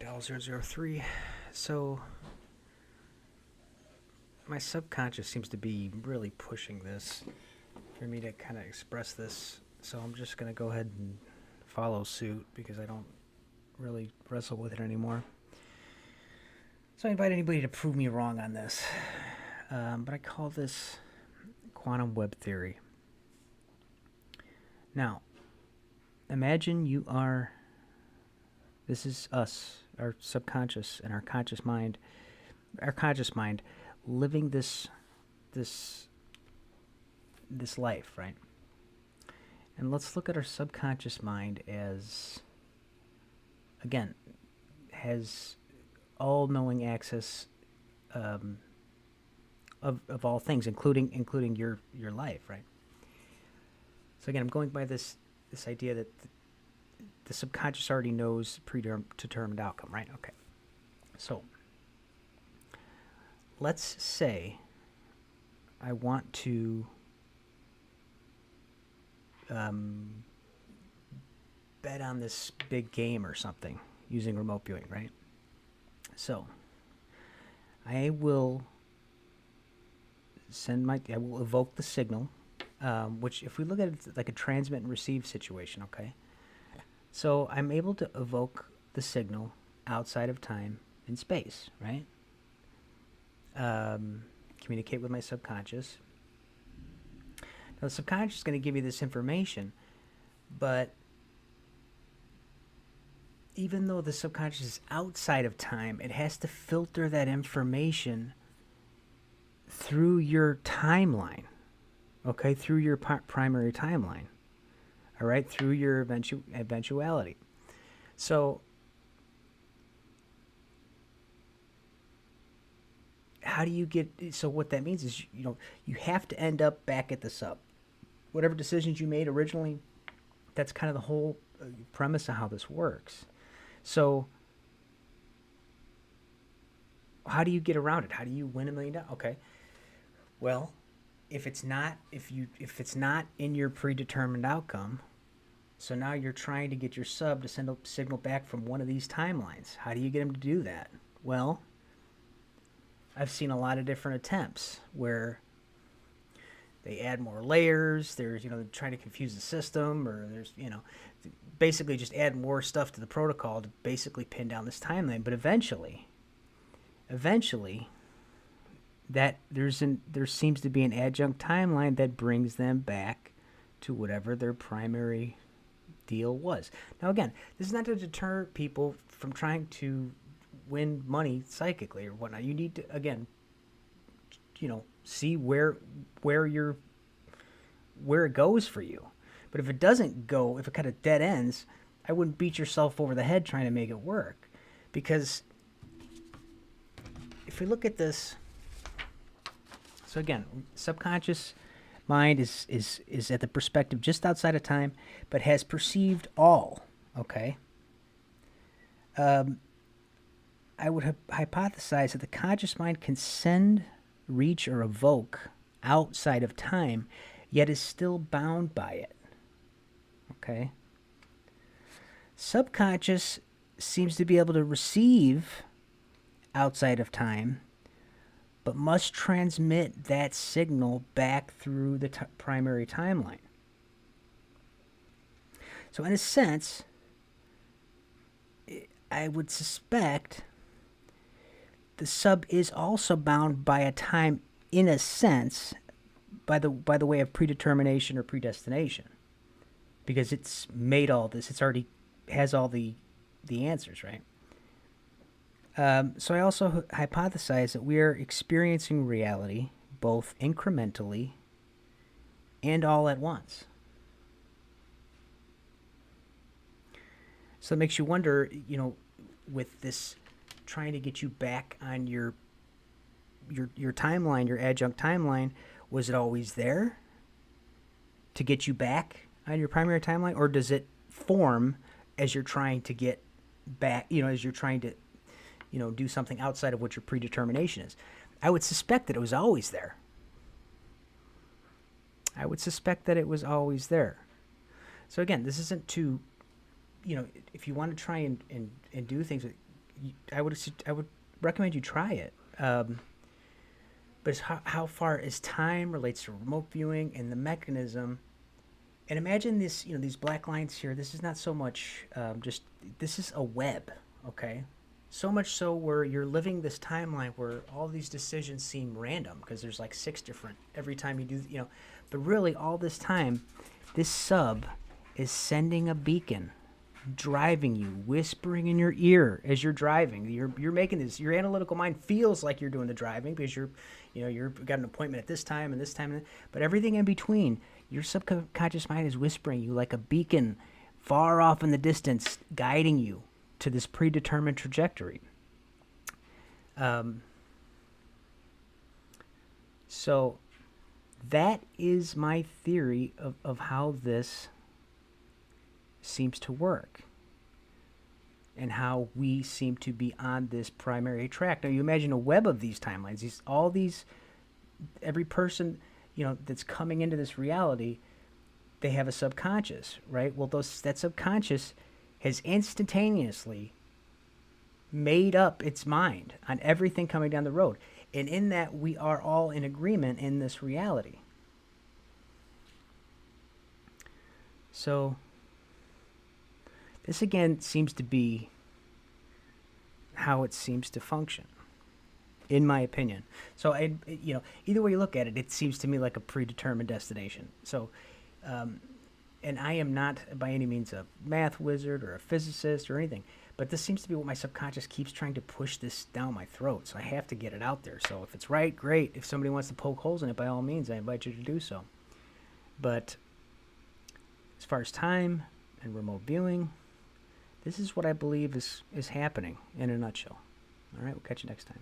Dial 003. So my subconscious seems to be really pushing this for me to kind of express this. So I'm just going to go ahead and follow suit because I don't really wrestle with it anymore. So I invite anybody to prove me wrong on this. But I call this quantum web theory. Now, imagine you are, this is us, our subconscious and our conscious mind living this life, right? And let's look at our subconscious mind as, again, has all-knowing access of all things, including your life, right? So again, I'm going by this idea that the subconscious already knows predetermined outcome, right? Okay. So let's say I want to bet on this big game or something using remote viewing, right? So I will evoke the signal, which if we look at it like a transmit and receive situation, okay? So I'm able to evoke the signal outside of time and space, right? Communicate with my subconscious. Now the subconscious is going to give you this information, but even though the subconscious is outside of time, it has to filter that information through your timeline, okay, through your primary timeline, all right, through your eventuality. So how do you get, so what that means is, you have to end up back at the sub. Whatever decisions you made originally, that's kind of the whole premise of how this works. So how do you get around it? How do you win $1 million? Okay. Well, if it's not in your predetermined outcome, so now you're trying to get your sub to send a signal back from one of these timelines. How do you get them to do that? Well, I've seen a lot of different attempts where they add more layers. There's, they're trying to confuse the system, or there's, basically just add more stuff to the protocol to basically pin down this timeline. But eventually, that there seems to be an adjunct timeline that brings them back to whatever their primary deal was. Now, again, this is not to deter people from trying to win money psychically or whatnot. You need to, again, see where it goes for you. But if it doesn't go, if it kind of dead ends, I wouldn't beat yourself over the head trying to make it work. Because if we look at this, so again, subconscious mind is at the perspective just outside of time, but has perceived all, okay? I would hypothesize that the conscious mind can send, reach, or evoke outside of time, yet is still bound by it. Okay? Subconscious seems to be able to receive outside of time, but must transmit that signal back through the primary timeline. So in a sense, I would suspect the sub is also bound by a time, in a sense, by the way of predetermination or predestination, because it's made all this. It's already has all the answers, right? So I also hypothesize that we are experiencing reality both incrementally and all at once. So it makes you wonder, with this trying to get you back on your timeline, your adjunct timeline, was it always there to get you back on your primary timeline, or does it form as you're trying to get back, as you're trying to, do something outside of what your predetermination is? I would suspect that it was always there. So again, this isn't to, if you want to try and do things, I would recommend you try it. But it's how far as time relates to remote viewing and the mechanism. And imagine this, these black lines here. This is not so much just, this is a web, okay? So much so where you're living this timeline where all these decisions seem random because there's like 6 different every time you do, but really all this time, this sub is sending a beacon, driving you, whispering in your ear as you're driving. You're making this. Your analytical mind feels like you're doing the driving because you've got an appointment at this time and this time, but everything in between, your subconscious mind is whispering you like a beacon, far off in the distance, guiding you to this predetermined trajectory. So that is my theory of how this seems to work and how we seem to be on this primary track. Now you imagine a web of these timelines, every person, that's coming into this reality, they have a subconscious, right? Well, that subconscious has instantaneously made up its mind on everything coming down the road. And in that, we are all in agreement in this reality. So this again seems to be how it seems to function, in my opinion. So either way you look at it, it seems to me like a predetermined destination. So, and I am not by any means a math wizard or a physicist or anything, but this seems to be what my subconscious keeps trying to push this down my throat. So I have to get it out there. So if it's right, great. If somebody wants to poke holes in it, by all means, I invite you to do so. But as far as time and remote viewing, this is what I believe is happening in a nutshell. All right, we'll catch you next time.